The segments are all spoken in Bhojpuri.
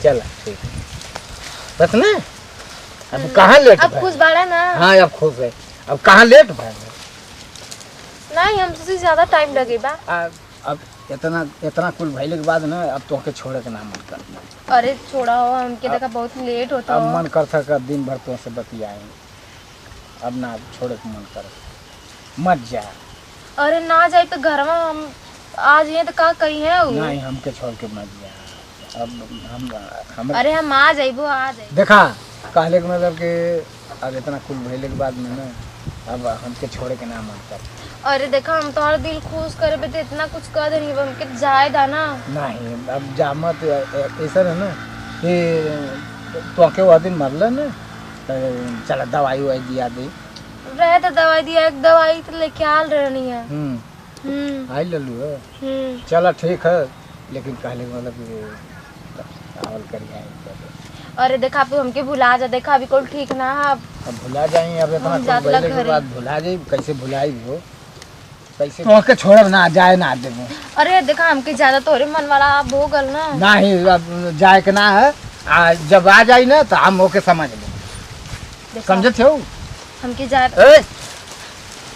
चल ठीक बस ना। अब कहाँ लेट अब खुश बाड़ा ना। हाँ अब खुश है। अब कहाँ लेट भाई नहीं हमसे ज्यादा टाइम लगेगा। अब इतना कुल भइले के बाद ना अब तोके छोड़े के ना मन कर। अरे छोड़ा हो हमके देखा बहुत लेट होता अब हो। मन करता का दिन भर तो से बतियाए। अब ना छोड़े के मन कर मत जा। अरे ना जाए तो घर में हम आ जाइए तो का कही है वो? नहीं हमके छोड़ के मत जा। अब हम अरे हम आ जाइबो आ जाइबो। देखा कहले के मतलब कि अब इतना कुल भइले के बाद में ना अब हमके छोड़े के ना मन कर। अरे देखा हम तुम्हारा दिल खुश करे पे तो इतना कुछ कर देंगे हमके जाए दाना। नहीं अब जा मत। ऐसा है ना कि तोके वो दिन मरल ना चल दवाई ववाई दिया दे रहे तो दवाई दिया एक दवाई तो लेके आ रहनी है। आई लल्लू है। चलो ठीक है लेकिन कहले मतलब चावल करिए। अरे देखा आप हमके भुला जा। देखा अभी कोई ठीक ना है। अब भुला जाएंगे। अब इतना के बाद भुला जाए कैसे भुलाई हो कैसे तोके छोड़ब ना जाए ना देबो। अरे देखा हमके ज्यादा तोरे मन वाला अब हो गल ना। नहीं अब जाए के ना है। जब आ जाए ना तो हम होके समझ ले समझते हो हमके जाए।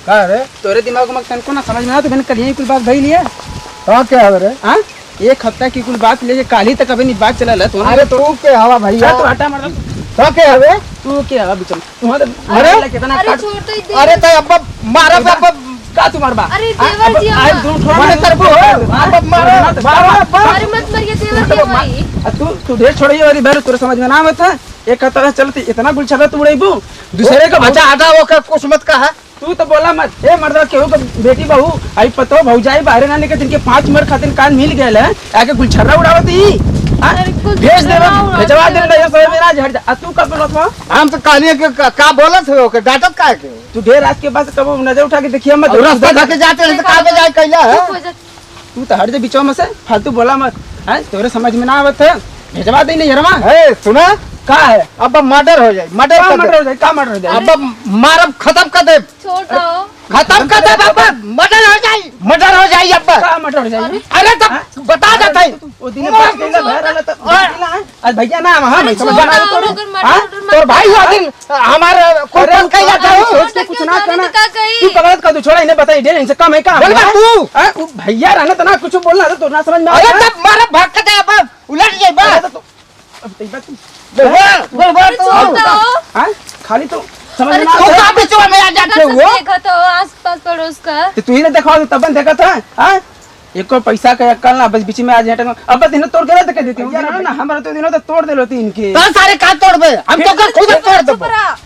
का रे तोरे दिमाग में तनको ना समझ में आ तो मैंने कल यही कुल बात भई लिया। तो क्या हो रे हां एक हफ्ता की कुल बात ले काली तक अभी नहीं बात चला ला। अरे तू के हवा भैया तो हटा मर तो के हवे तू के हवा बिचम तुम्हारे अरे कितना अरे छोड़ तो दे। अरे तो अब मारा अब का तू मरबा। अरे देवर जी आज दो मारे तरबो अब मारा अरे मत मरिए देवर जी भाई। तू ढेर छोड़िए वाली बहन तोरे समझ में ना आवत है। एक हफ्ता चलते इतना गुल छड़ा तू उड़ेबू दूसरे का बच्चा हटा वो का कुछ मत कहा। तू तो बोला मत ए मर्दा केहू का बेटी बहू आई पतो भौजाई बाहर ना निकल जिनके 5 मिनट खातिर कान मिल गए है आके गुलछर्रा उड़ावत ही भेज दे भेजवा दे ये सब मेरा झड़ जा। तू कब बोलत हो हम तो काली के का बोलत हो के डांटत का के तू ढेर आज के बाद कब नजर उठा के देखिए मत रास्ता धके जाते हैं तो का पे जाए कैला है। तू तो हट जा बीचो में से फालतू बोला मत है तोरे समझ में ना आवत है भेजवा दे नहीं यरमा है सुना का है। अब मर्डर हो जाए मर्डर हो जाए का मर्डर हो जाए अब मारब खत्म कर दे छोड़ दो खत्म कर दे बाबा मर्डर हो जाए अब का मर्डर हो जाए। अरे तो बता देता है वो दिन बात केला घर वाला तो आज भैया ना हां मैं समझ ना तोर भाई हुआ दिन हमारा कोरन कह जाता है सोच के कुछ ना करना तू कगलत का तू छोड़ा इन्हें बताई दे इनसे कम है का बोल तू भैया रहना तो ना कुछ बोलना तो ना समझ में आ। अरे तब मारा भाग के दे अब उलट जाए बस अब तई बात बोल तो हां खाली तो समझ में तो ना का बिचवा में आ जाते हो देखा तो आस-पास पड़ोस का तो तू ही ने देखा तब देखा था हां एको पैसा का अक्कल ना बस बीच में आज हटन अब दिन तोड़ के देके देती हूं ना हमारा तो दिनों तो तोड़ देलो तीन के तो सारे का तोड़बे हम तो का खुद तोड़ दे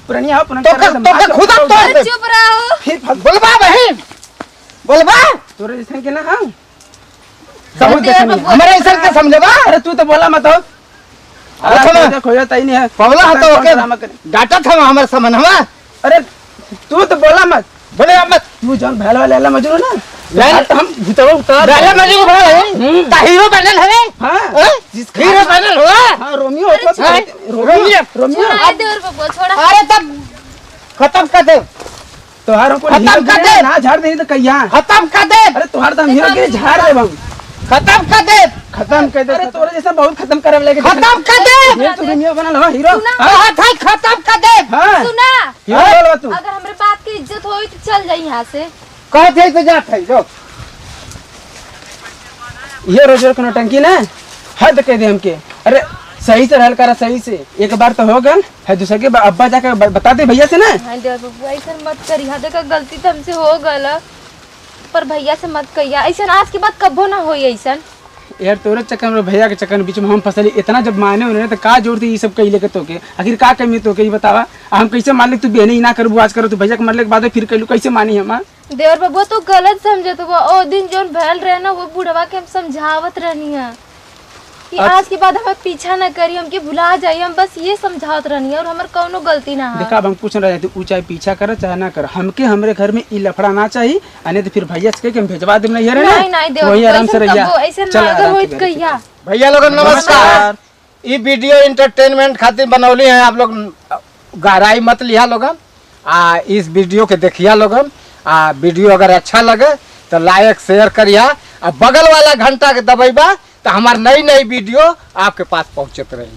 पुरानी आओ पुरानी तो का खुद तोड़ दे चुप रहो। फिर बोलबा बहन बोलबा तोरे जैसे के ना हां समझ दे हमारे ऐसा के समझबा। अरे तू तो बोला मत हो अरे देखो ये तई नहीं है पवला तो ओके डाटा था हमारे समनवा। अरे तू तो बोला मत बोले मत तू जन भैल वाले लैला मजनू ना लैला हम भूतवा उतार लैला मजनू भाई का हीरो बनल है हां जिसका हीरो बनल हुआ हां रोमियो रोमियो छोड़ा देवर बबुआ छोड़ा। अरे तब खत्म कर दे तोहार को खत्म कर दे ना झाड़ नहीं तो कहिया खत्म कर दे। अरे तोहार तो हीरो के झाड़ दे हम खत्म कर दे अरे तोरे जैसा बहुत खत्म करे लेके खत्म कर दे ये तो रोमियो बनल हो हीरो हां भाई खत्म कर दे। हां सुना हीरो बोलवा तू अगर हमरे बात की इज्जत होई तो चल जाई यहां से। कहते तो जात है जो ये रोज रोज कोनो टंकी ना हद कह दे हमके। अरे सही से रहल करा सही से एक बार तो हो गल है दूसरे के अब्बा जाकर बता दे भैया से ना। हां देवर बबुआ ऐसा मत करी। हां देखा गलती तो हमसे हो गल पर भैया से मत कहिया ऐसा आज के बाद कबो ना होई ऐसा। यार तोरे चक्कर में भैया के चक्कर में बीच में हम फसली इतना जब माने उन्होंने तो का जोड़ थी ये सब कही लेके तोके आखिर का कमी तोके ये बतावा हम कैसे मान ले तू बेने ही ना करबू आज करो तू भैया के मरले के बाद फिर कहलू कैसे मानी हम। देवर बबुआ तो गलत समझे तो ओ दिन जोन भैल रहे ना वो बुढ़वा के हम समझावत रहनी है कि आज के बाद हमें पीछा न करी हमके भुला जाइए हम बस ये समझावत रहनी है और हमार कोनो गलती ना है। देखा हम पूछ रहे थे चाहे पीछा करे चाहे ना कर हमके हमरे घर में ई लफड़ा ना चाहिए अने तो फिर भैया से के हम भेजवा देम नहीं रे नहीं देवर वही आराम से रहिया ऐसे ना अगर होइत कहिया। भैया लोगन नमस्कार। ये वीडियो एंटरटेनमेंट खातिर बनौली है आप लोग गहराई मत लिया लोगन इस वीडियो के देखिया लोगन वीडियो अगर अच्छा लगे तो लाइक शेयर करिया बगल वाला घंटा के दबाइबा तो हमारी नई नई वीडियो आपके पास पहुंचत रही।